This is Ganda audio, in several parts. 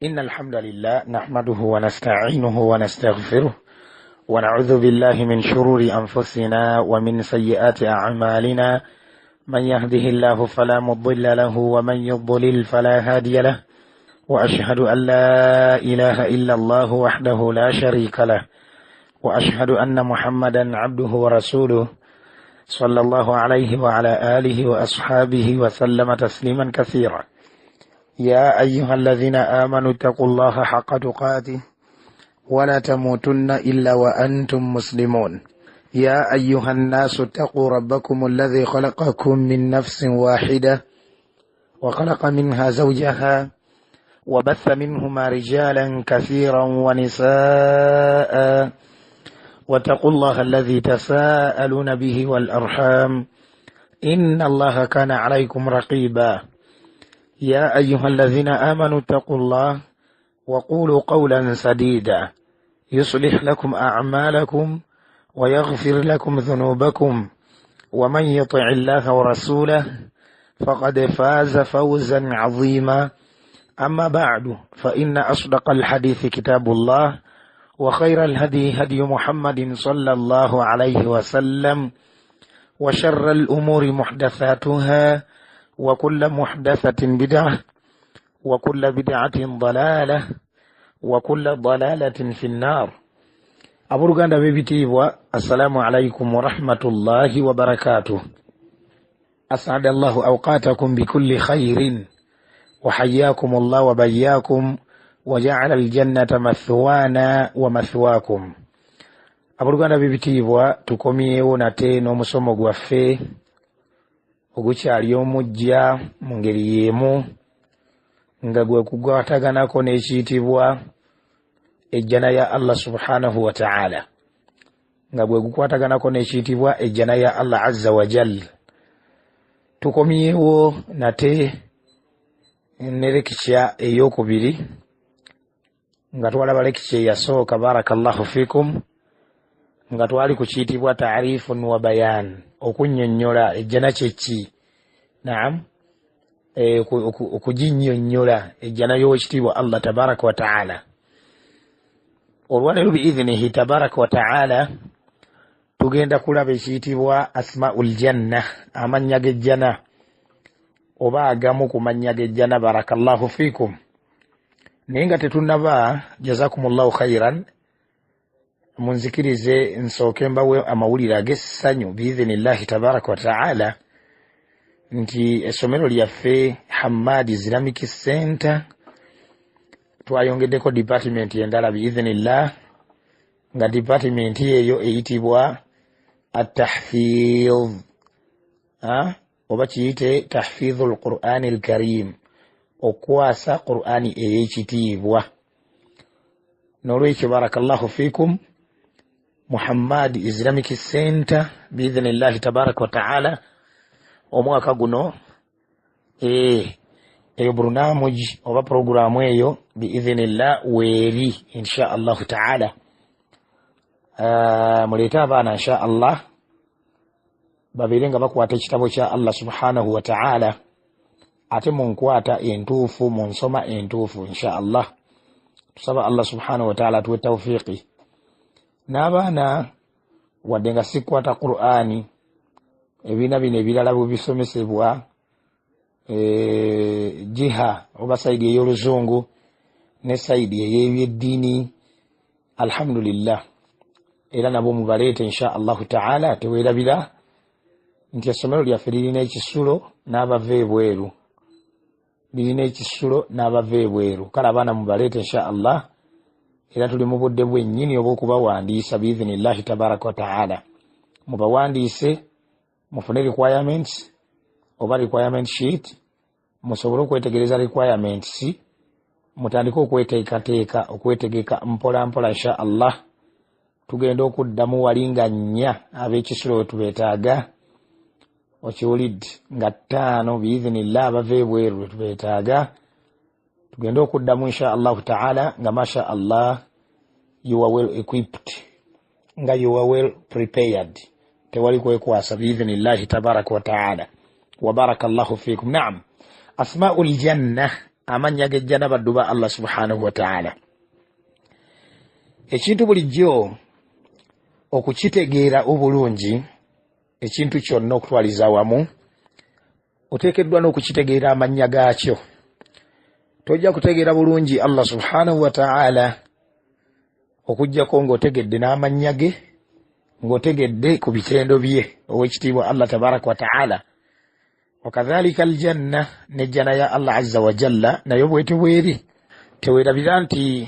إن الحمد لله نحمده ونستعينه ونستغفره ونعوذ بالله من شرور أنفسنا ومن سيئات أعمالنا. من يهده الله فلا مضل له ومن يضلل فلا هادي له، وأشهد أن لا إله إلا الله وحده لا شريك له، وأشهد أن محمدا عبده ورسوله صلى الله عليه وعلى آله وأصحابه وسلم تسليما كثيرا. يا أيها الذين آمنوا اتقوا الله حق تقاته ولا تموتن إلا وأنتم مسلمون. يا أيها الناس اتقوا ربكم الذي خلقكم من نفس واحدة وخلق منها زوجها وبث منهما رجالا كثيرا ونساء، واتقوا الله الذي تساءلون به والأرحام إن الله كان عليكم رقيبا. يا أيها الذين آمنوا اتقوا الله وقولوا قولا سديدا يصلح لكم أعمالكم ويغفر لكم ذنوبكم، ومن يطع الله ورسوله فقد فاز فوزا عظيما. أما بعد، فإن أصدق الحديث كتاب الله، وخير الهدي هدي محمد صلى الله عليه وسلم، وشر الأمور محدثاتها، وكل محدثة بدعة، وكل بدعة ضلالة، وكل ضلالة في النار. أبرغان بيبتيبوا، السلام عليكم ورحمة الله وبركاته. أسعد الله أوقاتكم بكل خير، وحياكم الله وبياكم، وجعل الجنة مثوانا ومثواكم. Aburuganda bibitibwa, tukomyewo nate n'omusomo gwaffe ogukyali omujja mu ngeri y'emu, nga gwe kukwataganako n'ekiyitibwa ejjana ya Allah subhanahu wa ta'ala, nga gwe gukwataganako n'ekiyitibwa ejjana ya Allah azza wa jal. Tukomyewo nate ne lekicya ey'okubiri, nga twalaba lekicya eyasooka barakallahu fikum, nga twali ku kiyitibwa ta'rifun wa bayan, okunnyonnyola ejjana kyeki. Naam, okuginnyonnyola ejjana y'owekitiibwa Allah tabaraka wa ta'ala. Olwaleero biidhinihi tabaraka wa ta'ala tugenda kulaba ekiyitibwa asma'ul janna, amannya g'ejjana, oba agamu ku mannya g'ejjana barakallahu fikum. Naye nga tetunnaba, jazakumullahu khairan, munzikirize nsooke mbawe amawulire ag'essanyu biidhinillahi tabaraka wa ta'ala nti essomero lyaffe Hamad Islamic Center twayongeddeko department endala biidhinillah, nga department eyo eyitibwa at-tahfidh, oba kiyite tahfidhul Qur'ani al-Karim, okwasa Qur'ani ey'ekitiibwa. N'olwekyo barakallahu fikum, Muhammad Islamic Center biidhinillahi tabaraka wa ta'ala omwaka guno eyo burnamuj oba programu eyo biidhinillah weeri insha Allah ta'ala. Muleete abaana insha Allah babeere nga bakwata ekitabo kya Allah subhanahu wa ta'ala, ate munkwata entuufu, munsoma entuufu insha Allah. Tusaba Allah subhanahu wa ta'ala tuwe tawfiqi. N'abaana wadde nga sikwata Qur'ani, ebiina bino ebirala bwe bisomesebwa jiha oba sayidi ey'oluzungu ne sayidi ey'ebyeddiini, alhamdulillah, era nabo mubaleete insha Allahu ta'ala. Teweerabira nti essomero lyaffe lirina ekisulo n'abava ebweru, lirina ekisulo n'abava ebweru. Kale abaana mubaleete insha Allah, era tuli mu budde bwennyini obw'okubawandiisa biidhinillahi tabaraka wa ta'ala. Mubawandiise, mufune requirements oba requirement sheet, musobole okwetegereza requirements, mutandike okweteekateeka, okwetegeka mpola mpola insha Allah. Tugenda okuddamu walinga nnya ab'ekisulo we tubeetaaga, okiwulidde, nga 5 biidhinillah abava ebweru we tubeetaaga. Tugenda okuddamu insha Allahu ta'ala nga masha Allah you are well equipped, nga you are well prepared, tewali kwekwasa biidhinillahi tabaraka wa ta'ala. Wa barakallahu fikum. Naam, asma'ul janna, amannya g'ejjana baddu ba Allah subhanahu wa ta'ala. Ekintu bulijjo okukitegeera obulungi, ekintu kyonna okutwaliza wamu oteekeddwa n'okukitegeera amannya gaakyo. Tojja kutegeera bulungi Allah subhanahu wa ta'ala okujjako ng'otegedde n'amannya ge, ng'otegedde ku bitendo bye ow'ekitiibwa Allah tabaraka wa ta'ala. Wakadhalika aljanna, nejjana ya Allah azza wa jalla nayo bwete bweri. Teweerabira nti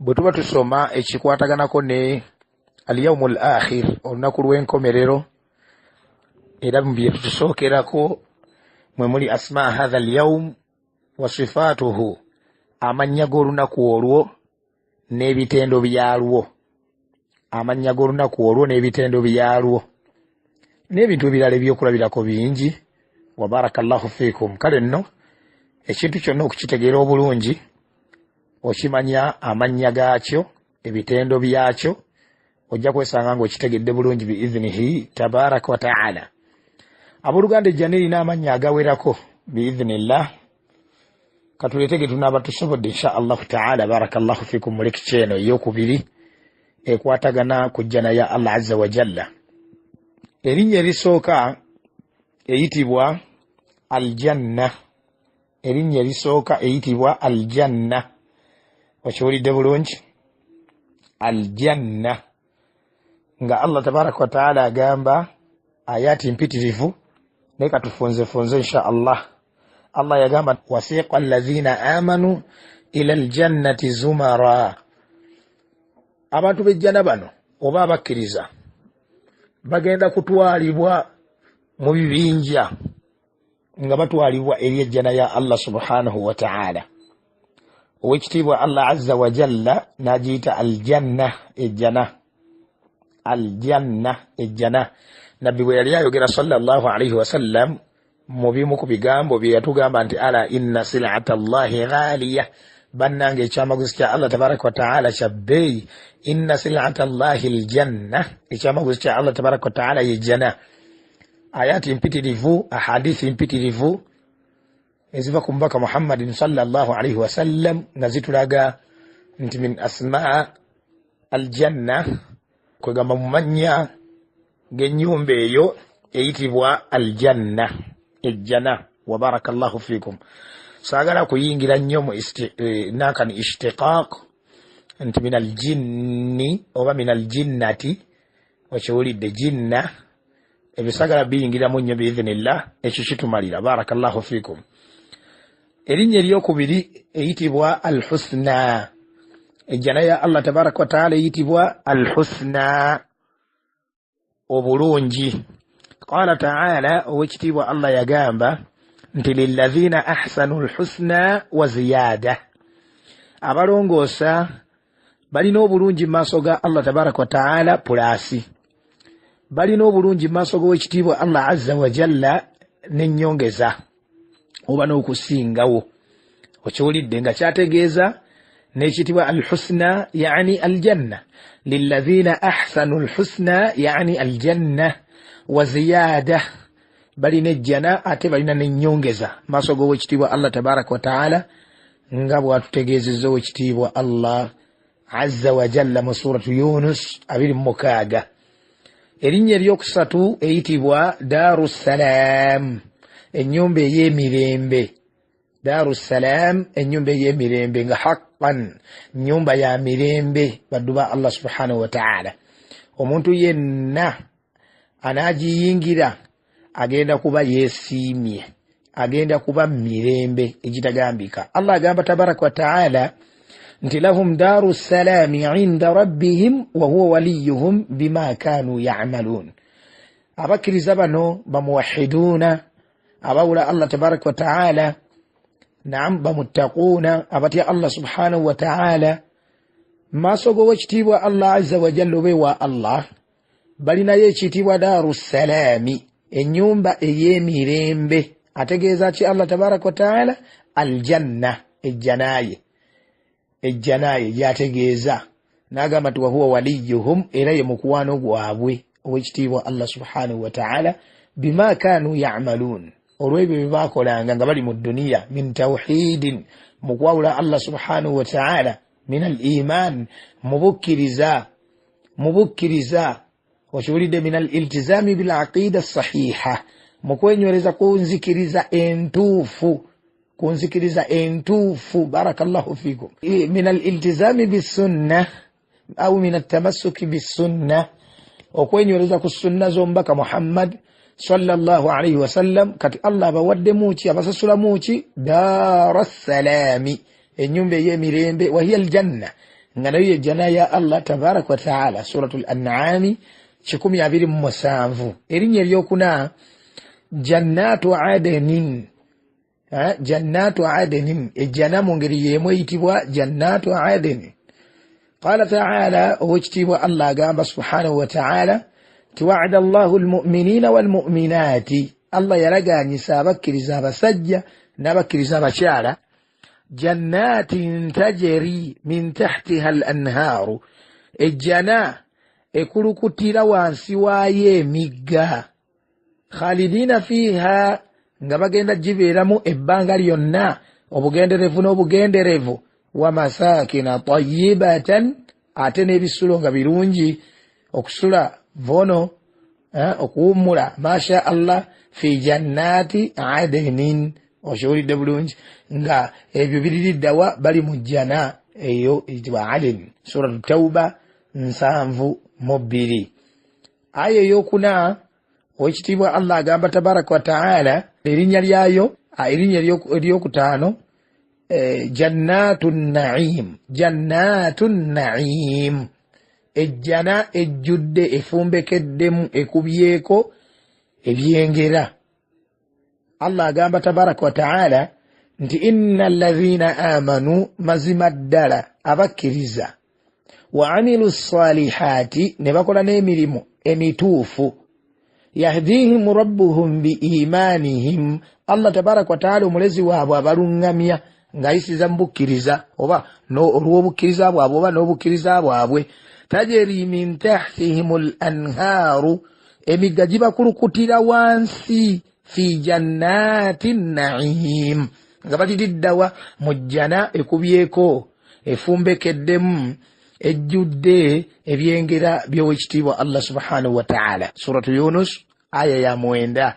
bwe tuba tusoma ekikwataganako ne al-yawmul akhir, olunaku lw'enkomerero, era mu bye tusookerako mwe muli asma hadha al-yawm wa sifatuhu, amannya g'olunaku olwo n'ebitendo byalwo. Amannya g'olunaku olwo n'ebitendo byalwo n'ebintu ebirala ebyokulabirako bingi. Wa barakallahu fiikum. Kale nno ekintu kyonna okukitegeera obulungi, okimanya amannya gaakyo, ebitendo byakyo, ojja kwesanga ng'okitegedde bulungi biiznihi tabaraka wa ta'ala. Abooluganda ejjana erina amannya agawerako biiznillah. Katuleetege tunaaba tusobodde insha allahu ta'ala. Barakallahu fiikum. Mu lekicya eno ey'okubiri ekwatagana ku jjana ya Allah azza wa jalla. Erinnya erisooka eyitibwa aljanna. Erinnya erisooka eyitibwa aljanna. Okiwulidde bulungi? Aljanna. Nga Allah tabaraka wa ta'ala agamba ayati mpitirivu, naye katufunzefunze insha Allah. Allah yagamba wasiqa alladhina amanu ila aljannati zumara. Abantu b'ejjana bano oba abakkiriza bagenda kutwalibwa mu bibinja nga batwalibwa eri ejjana ya Allah subhanahu wa ta'ala. Owekitiibwa Allah azza wa jalla n'agiyita aljanna, ejjana. Aljanna, ejjana. Nabbi bwe yali ayogera sallallahu alayhi wa sallam mu bimu ku bigambo bye yatugamba nti ala inna sil'ata Allahi ghaliya, bannange ekyamaguzi kya Allah tabaraka wa ta'ala kya bbeeyi. Inna sil'ata Allahi aljanna, ekyamaguzi kya Allah tabaraka wa ta'ala ye jjana. Ayati mpitirivu, ahadithi mpitirivu eziva ku mubaka Muhammadin sallallahu alayhi wa sallam nga zitulaga nti min asma aljanna, kwegamba mu mannya g'ennyumba eyo eyitibwa aljanna, ejjana. Wa barakallahu fiikum. Saagala kuyingira nnyo mu nakani ishtiqaq nti min aljinni oba min aljinnati, okiwulidde jinna, ebyo saagala biyingiramu nnyo biiznillah, ekyo kitumalira. Barakallahu fiikum. Erinnya eryokubiri eyitibwa alhusna. Ejjana ya Allah tabaraka wa ta'ala eyitibwa alhusna, obulungi. Qala ta'ala, owekitiibwa Allah yagamba nti lilladhina ahsanu alhusna wa ziyada. Abalongoosa balina obulungi mu maaso ga Allah tabaraka wa ta'ala pulasi. Balina obulungi mu maaso g'owekitiibwa Allah azza wa jalla n'ennyongeza oba n'okusingawo. Okiwulidde nga kyategeeza n'ekitibwa alhusna yani aljanna. Lilladhina ahsanu alhusna yani aljanna wa ziyada. Balina ejjana ate balina n'ennyongeza maaso g'owekitiibwa Allah tabaraka wa ta'ala nga bw'atutegeezezza owekitiibwa Allah azza wa jalla mu suratu Yunus 26. Erinnya eryokusatu eyitibwa Darussalam, ennyumba ey'emirembe. Darussalam, ennyumba ey'emirembe, nga haqqan nnyumba ya mirembe baddu ba Allah subhanahu wa ta'ala. Omuntu yenna anaagiyingira agenda kuba yeesiimye, agenda kuba mirembe egitagambika. Allah agamba tabaraka wa ta'ala nti lahum daru salami inda rabbihim wa huwa waliyuhum bima kanu ya'malun. Abakkiriza bano bamuwahiduuna, abawula Allah tabaraka wa ta'ala, naam bamuttaquuna, abatya Allah subhanahu wa ta'ala, maaso g'owekitiibwa Allah azza wa jalla obewa Allah, balinayo ekitiibwa daru salami, ennyumba ey'emirembe. Ategeeza ki Allah tabaraka wa ta'ala? Aljanna, ejjanaye. Ejjanaye gyategeeza n'agamba nti wahuwa waliyuhum, era ye mukwano gwabwe owekitiibwa Allah subhanahu wa ta'ala, bima kanu ya'malun, olw'ebyo bye baakolanga nga bali mu dduniya min tawhidin mu kwawula Allah subhanahu wa ta'ala min al iman mubukkiriza okiwulidde min al iltizami bil aqida sahiha mu kwenywereza kunzikiriza entuufu barakallahu fikum min al iltizami bis sunnah au min at tamassuki bis sunnah okwenywereza ku sunna z'omubaka Muhammad sallallahu alayhi wa sallam kati Allah bawadde muki abasasula muki daras salami enyumba ey'emirembe wa hiya al janna nga nayo jana ya Allah tabarak wa ta'ala suratul an'am 127 erinnya eryokuna jannatu adenin jannatu adenin ejjana mu ngeri y'emu eyitibwa jannatu adenin qala ta'ala owekitiibwa Allah agamba subhanahu wa ta'ala توعد الله المؤمنين والمؤمنات الله يرغانيسا abakkiriza abasajja n'abakkiriza abakyala جنات تجري من تحتها الأنهار ejjana ekulukutira wansi waayo emigga khalidina fiha nga bagenda gibeeramu ebbanga lyonna obugenderevu n'obugenderevu wa masakina tayyibatan ate n'ebisulo nga birungi okusula vono okuwummula masha Allah fi jannati adenin oshuulidde bulungi nga ebyo biririddawa bali mu jjana eyo eyitibwa aden sura tauba 7:2 aya eyokuna owekitiibwa Allah agamba tabaraka wa ta'ala erinnya lyayo erinnya eryokutaano jannatun na'im ejjana ejjudde efumbekeddemu ekubyeko ebyengera Allah agamba tabaraka wa ta'ala nti innal ladhina amanu mazima ddala abakkiriza wa amilu salihati ne bakola n'emirimu emituufu yahdihim rabbuhum bi imanihim Allah tabaraka wa ta'ala omulezi waabwe abalungamya ng'ayisiza mu bukkiriza oba olw'obukkiriza bwabwe oba n'obukkiriza bwabwe tajeri min tahtihimul anharu emigga gibakulukutira wansi fi jannatin na'im nga baliriddawa mu jjana ekubyeko efumbekeddemu ejjudde ebyengera by'owekitiibwa Allah subhanahu wa ta'ala suratu Yunus aya ya 9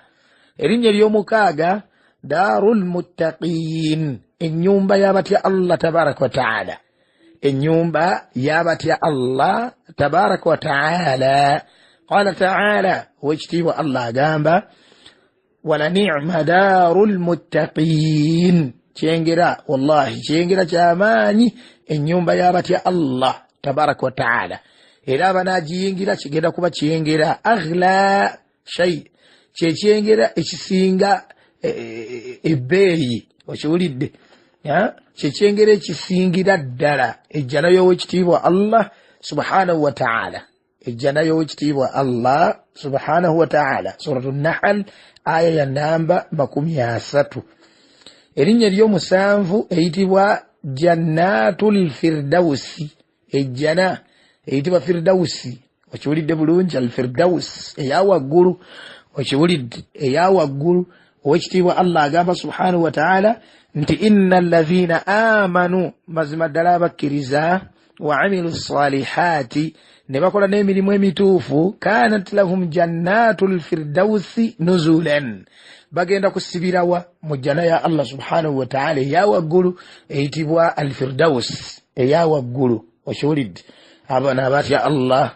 erinnya ery'omukaaga darul muttaqin ennyumba y'abatya Allah tabaraka wa ta'ala النيومبا يابت الله تبارك وتعالى قال تعالى واجتيب الله جامبا ولنعم دار المتقين تشينجرا والله تشينجرا جاماني النيومبا يابت الله تبارك وتعالى إلا بنا جينجرا تشينجرا كوبا تشينجرا أغلى شيء تشينجرا اتشينجا إبي وشولد kyekengere kisingira ddala ejjana y'owekitiibwa Allah subhanahu wa ta'ala ejjana y'owekitiibwa Allah subhanahu wa ta'ala suratu Nahl aya ya namba 30 erinnya ery'omusanvu eyitibwa jannatul firdausi ejjana eyitibwa firdausi okiwulidde bulungi al firdaus eyawaggulu okiwulidde eyawaggulu owekitiibwa Allah agamba subhanahu wa ta'ala nti innal ladhina amanu mazima ddala abakkiriza wa amilu salihati ne bakola n'emirimu emituufu kanat lahum jannatul firdausi nuzulan bagenda kusibirawa mu jjana ya Allah subhanahu wa ta'ala eyawaggulu eyitibwa al firdaus eyawaggulu okiwulidde abana abatya Allah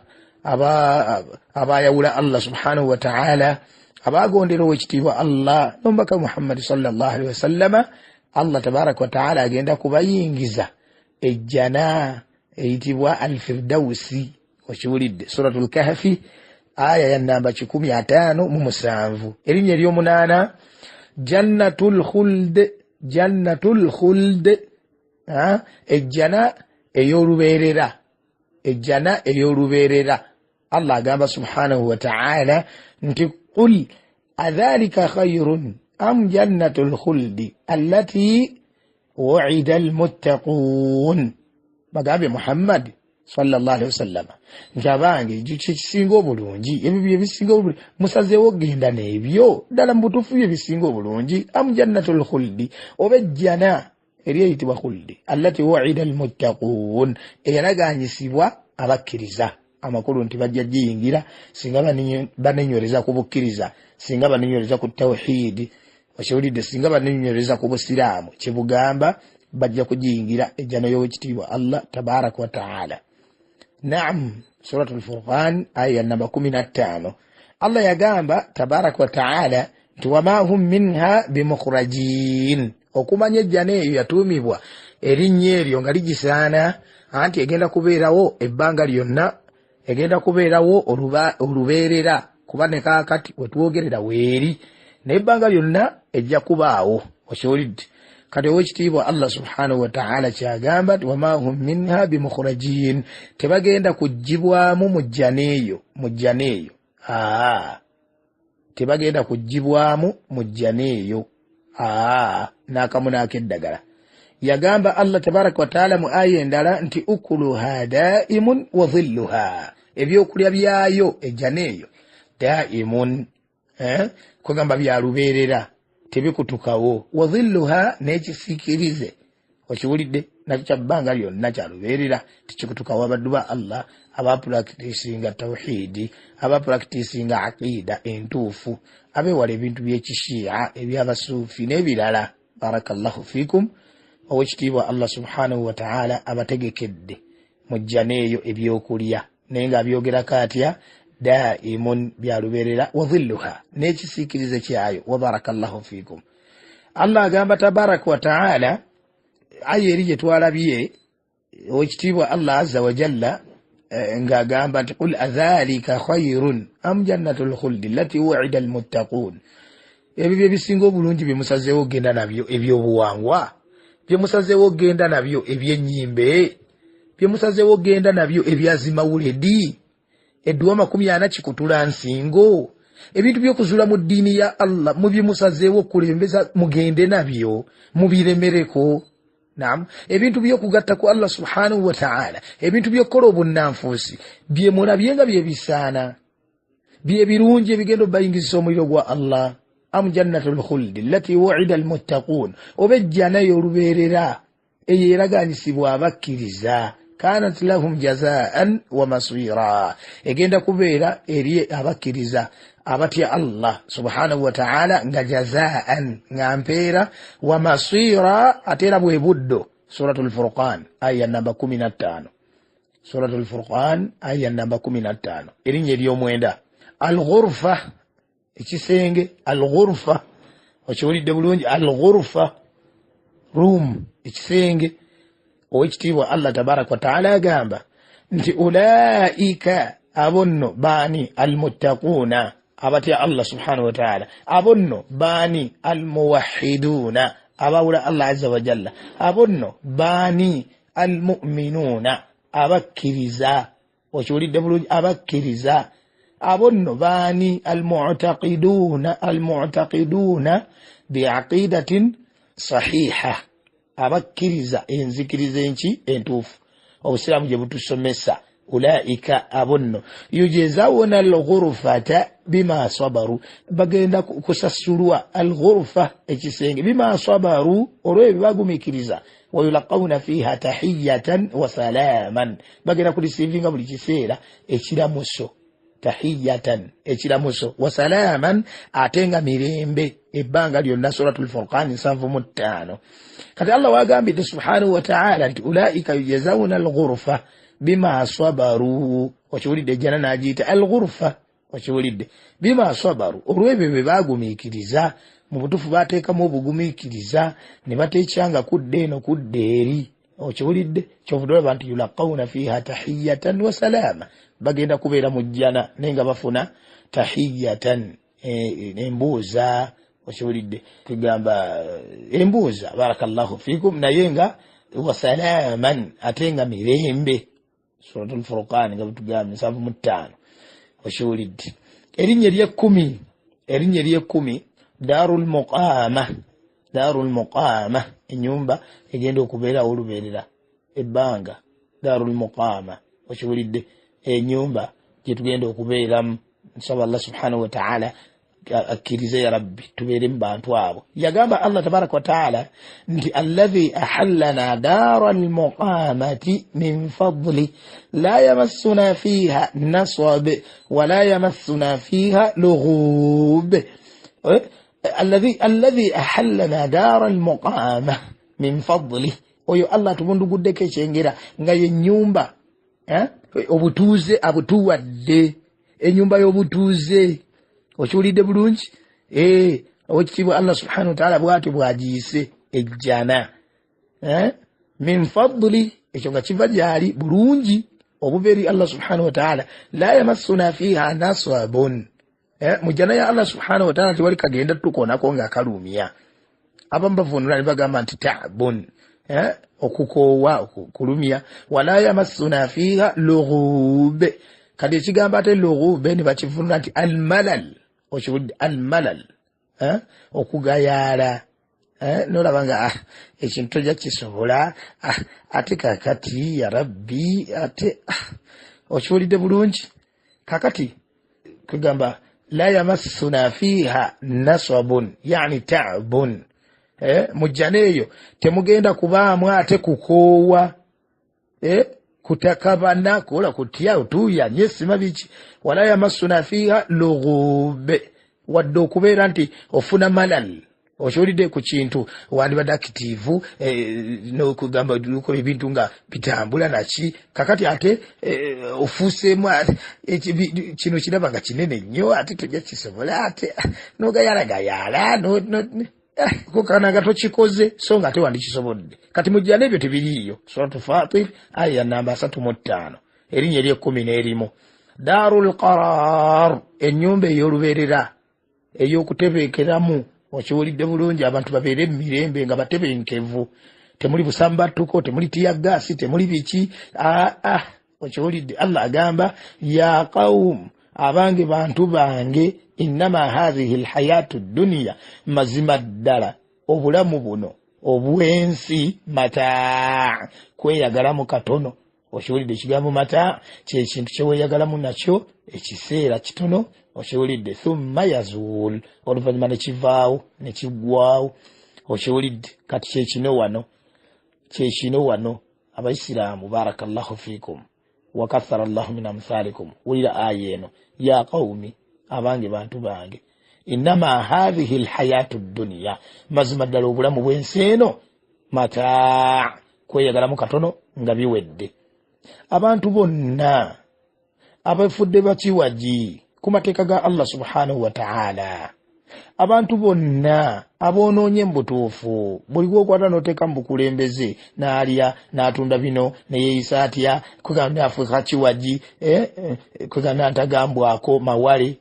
abayawula Allah subhanahu wa ta'ala abagondera owekitiibwa Allah n'omubaka Muhammad sallallahu alaihi wasallama Allah tabaraka wa ta'ala agenda kubayingiza ejjana eyitibwa al-firdausi okiwulidde suratul kahfi aya ya namba 157 erinnya ery'omunaana jannatul khuld ejjana ey'olubeerera Allah agamba subhanahu wa ta'ala nti qul adhalika khayrun أم جنة الخلد التي وعد المتقون مقابل محمد sallallahu alaihi wasallam njabange kisinga obulungi ebyo ebisinga obulungi musazeewo genda n'ebyo ddala mu butuufu ebisinga obulungi am jannatul khuldi oba ejjana eri eyitibwa khuldi allati wa'ida almuttaquun eyalaganyisibwa abakkiriza amakulu nti bajja giyingira singa banenyereza ku bukkiriza singa banenyereza ku tawhidi okiwulidde singa banenyereza ku busiraamu kyebugamba bajja kugiyingira ejjana y'owekitiibwa Allah tabaraka wa ta'ala. Naam, suratul Furqan aya namba 15 Allah yagamba tabaraka wa ta'ala nti wama hum minha bimukhrajin, okumanya ejjana eyo yatuumibwa erinnya eryo nga ligisaana anti egenda kubeerawo ebbanga lyonna, egenda kubeerawo olubeerera kuba ne kaakati wetwogerera weeri n'ebbanga lyonna ejja kubaawo. Okiwulidde kati owekitiibwa Allah subhanahu wa ta'ala kyagamba nti wama hum minha bimukhrajin, tebagenda kugibwamu mu jjana eyo tebagenda kugibwamu mu jjana eyo n'akamu n'akeddagala. Yagamba Allah tabaraka wa ta'ala mu aya endala nti ukuluha daimun wa dhilluha, ebyokulya byayo ejjana eyo daimun kwegamba byalubeerera tebikutukawo, wa dhilluha n'ekisiikirize okiwulidde nakyo kya bbanga lyonna kyalubeerera tikikutukawo. Abaddu ba Allah abapulakitisinga tawhidi, abapulakitisinga aqida entuufu, abewala ebintu by'ekishiya ebyabasuufi n'ebirala. Barakallahu fikum. Owekitiibwa Allah subhanahu wa ta'ala abategekedde mu jjana eyo ebyokulya naye nga abyogerako atya daimun byalubeerera, wa dhilluha n'ekisiikirize kyayo. Wa barakallahu fikum. Allah agamba tabaraka wa ta'ala aya eri gye twalabye owekitiibwa Allah azza wa jalla ng'agamba nti qul adhalika khayrun am jannatul khuldi allati wu'ida almuttaquun, ebyo byebisinga obulungi byemusazeewo genda nabyo ebyobuwangwa, byemusazeewo genda nabyo ebyennyimbe, byemusazeewo genda nabyo ebyazimawuledi, edduwa 40 kikutula nsingo, ebintu by'okuzuula mu ddiini ya Allah mubyemusazeewo kulembeza mugende nabyo mubiremereko. Naam, ebintu by'okugatta ku Allah subhanahu wa ta'ala, ebintu by'okukola obunnanfuusi byemulabye nga byebisaana, byebirungi ebigenda obayingizisa omuliro gwa Allah. Am jannatul khuldi allati wu'ida almuttaquun, oba ejjana y'olubeerera eyeeraganyisibwa abakkiriza, kanat lahum jazaan wa masira, egenda kubeera eri abakkiriza abatya Allah subhanahu wa ta'ala nga jazaan nga mpeera, wa masira ateera bwe buddo. Suratul Furqan aya namba 15. Suratul Furqan aya namba 15 erinnya ery'omwenda al-ghurfa, ekisenge al-ghurfa. Okiwulidde bulungi al-ghurfa room, ekisenge. Owekitiibwa Allah tabaraka wa ta'ala agamba nti ulaika abonno baani almuttaquuna abatya Allah subhanahu wa ta'ala, abonno baani almuwahhiduuna abawula Allah azza wa jalla, abonno baani almu'minuuna abakkiriza. Okiwulidde bulungi abakkiriza. Abonno baani almu'taqiduuna biaqidatin sahiha, abakkiriza enzikiriza enki entuufu obusiraamu gye butusomesa. Ulaika abonno yujezawuna alghurfata bima sabaru, bagenda kusasulwa alghurfa ekisenge bima sabaru olw'ebyo bagumikiriza. Wayulaqawna fiha tahiyatan wa salaaman, bagenda kulisiivinga buli kiseera ekiramuso, tahiyatan ekiramuso, wa salaaman ate nga mirembe ebbanga lyonna. Suratul Furqan 75. Kati Allah wagambidde subhanahu wa ta'ala nti ulaika yujazawuna alghurfa bima sabaru. Okiwulidde ejjana n'agiyita alghurfa, okiwulidde bima sabaru olw'ebyo bye bagumiikiriza. Mu butuufu baateekamu obugumiikiriza ne bateekyanga kudda eno kudda eri. Okiwulidde kyovudde olaba nti yulaqawna fiha tahiyatan wa salaama, bagenda kubeera mu jjana naye nga bafuna tahiyatan embuuza. Okiwulidde tugamba embuuza, barakallahu fikum, naye nga wa salaaman ate nga mirembe. Suratul Furqan nga butugambye 75. Okiwulidde erinnya ery'ekkumi darul muqaama, ennyumba egenda okubeerawo olubeerera ebbanga. Darul muqaama okiwulidde ennyumba gye tugenda okubeeramu nsaba Allah subhanahu wa ta'ala akkirize ya rabbi tubeere mu bantu abo yagamba Allah tabaraka wa ta'ala nti alladhi ahallana dara almuqamati min fadli la yamassuna fiha nasab wa la yamassuna fiha lughub alladhi ahallana dara almuqama min fadli oyo Allah tubunduguddeko ekyengera nga ye nyumba obutuuze abutuwadde enyumba y'obutuuze okiwulidde bulungi owekitiibwa Allah subhanahu wa ta'ala bw'atyo bw'agiyise ejjana min fadli ekyo nga kiva gyali bulungi obuva eri Allah subhanahu wa ta'ala la yamassuna fiha nasabun mu jjana ya Allah subhanahu wa ta'ala tewali kagenda tukoonako ng'akalumya abamu bavunula ne bagamba nti ta'bun okukoowa okulumya wala yamassuna fiha lughub kati ekigambo ate lughub ne bakivunula nti almalal okiwulidde almalal okugayaala nolaba nga ekintu tojja kisobola ate kakati ya rabbi ate okiwulidde bulungi kakati kugamba la yamassuna fiha nasabun yani ta'bun mu jjana eyo temugenda kubaamu ate kukoowa kutakabana kola kutya otuya nyesima biki wala yamassuna fiha lughub wadde okubeera nti ofuna malal okiwulidde ku kintu wandibadde akitiivu n'okugamba lukola ebintu nga bitambula naki kakati ate ofuuseemu kino kiraba nga kinene nnyo ate tojja kisobola ate n'ogayalagayaala kukanaga tokikoze so nga ate wandikisobodde kati mujjana ebyo tebiriiyo suratu Fatir aya namba 35 erinnya ery'ekumi darul qarar ennyumba ey'olubeerera ey'okutebeekeramu okiwulidde bulungi abantu babeere mu mirembe nga batebenkevu temuli busambattuko temuli tiyaggaasi temuli biki okiwulidde Allah agamba ya qawm abange bantu bange innama hadhihi alhayatu dunya mazima ddala obulamu buno obwensi mata kweyagalamu katono okiwulidde ekigambo mata kyekintu kyeweyagalamu nakyo ekiseera kitono okiwulidde thumma yazul oluvannyuma nekivaawo nekiggwawo okiwulidde kati kyekino wano abaisiraamu barakallahu fikum wakathara Allahu min amthalikum wulira aya eno ya qawmi abange bantu bange innama hadhihi alhayatu dunya mazima ddala obulamu bw'ensi eno mata kweyagalamu katono nga biwedde abantu bonna abafudde bakiwaji ku mateeka ga Allah subhanahu wa ta'ala abantu bonna aboonoonye mu butuufu buli gwokwata n'oteeka mu bukulembeze n'alya n'atunda bino neyeeyisa atya kwegamba afuuka kiwaji kwegamba ntagambwako mawale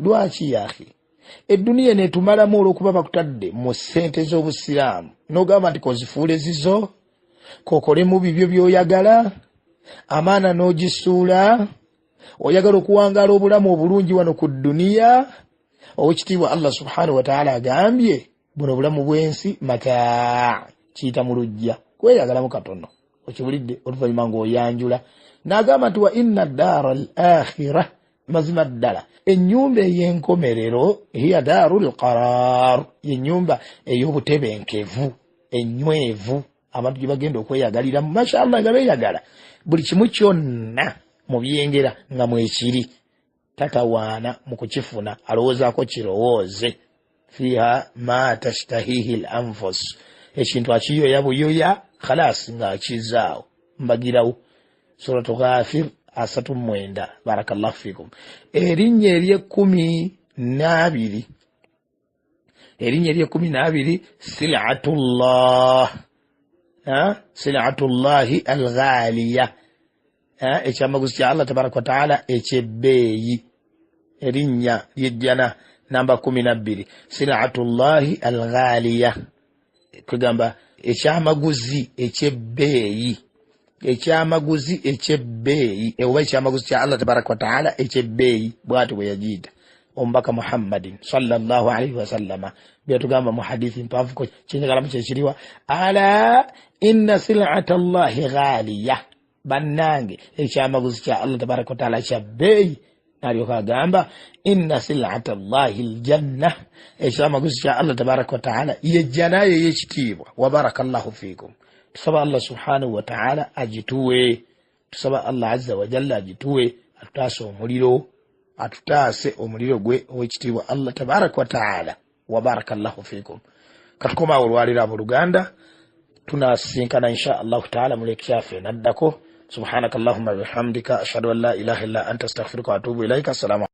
lwaki yaahi edduniya neetumalamu olw'okuba bakutadde mu ssente z'obusiraamu n'ogamba nti kozifuule zizo kokolemu bibyo by'oyagala amaana n'ogisuula oyagala okuwangaala obulamu obulungi wano ku dduniya owekitiibwa Allah subhanahu wa ta'ala agambye buno obulamu bw'ensi mata kiyita mu lujja kweyagalamu katono okiwulidde oluvannyuma ng'oyanjula n'agamba nti wa inna daara al-akhirah mazima ddala ennyumba ey'enkomerero hiya daarul qarar yennyumba ey'obutebenkevu ennywevu abantu gye bagenda okweyagaliramu mashallah nga beeyagala buli kimu kyonna mu byengera nga mwekiri tatawaana mu kukifuna alowoozaako kirowooze fiha ma tashtahihi al-anfus ekintu akiyoya buyoya khalas nga akizaawo mbagirawo suratu Ghafir 39 barakallahu fikum erinnya ery'ekumi sil'atullah sil'atullahi al-ghaliya ekyamaguzi kya Allah tabaraka wa ta'ala ekyebbeeyi erinnya ly'ejjana namba 12 sil'atullahi al-ghaliya kugamba ekyamaguzi ekyebbeeyi oba ekyamaguzi kya Allah tabaraka wa ta'ala ekyebbeeyi bw'ati bwe yagiyita omubaka Muhammadin sallallahu alaihi wasallama byatugamba mu hadithi mpanvu ko kyenyagalamu kyekiriwa ala inna sil'atallahi ghaliya bannange ekyamaguzi kya Allah tabaraka wa taala kya bbeeyi n'alyoka agamba inna sil'ata llahi aljanna ekyamaguzi kya Allah tabaraka wa taala yejja nayo ey'ekitiibwa wa barakallahu fiikum. Tusaba Allah subhanahu wa taala agituwe, tusaba Allah azza wa jalla agituwe, atutaase omuliro gwe ow'ekitiibwa Allah tabaraka wa taala wa barakallahu fiikum. Katukoma olwalira mu Luganda tunasinkana insha Allah taala mu lekyafe naddako. Subhanakallahumma bihamdika ashhadu an la ilaha illa anta astaghfiruka wa atubu ilaika. Assalamu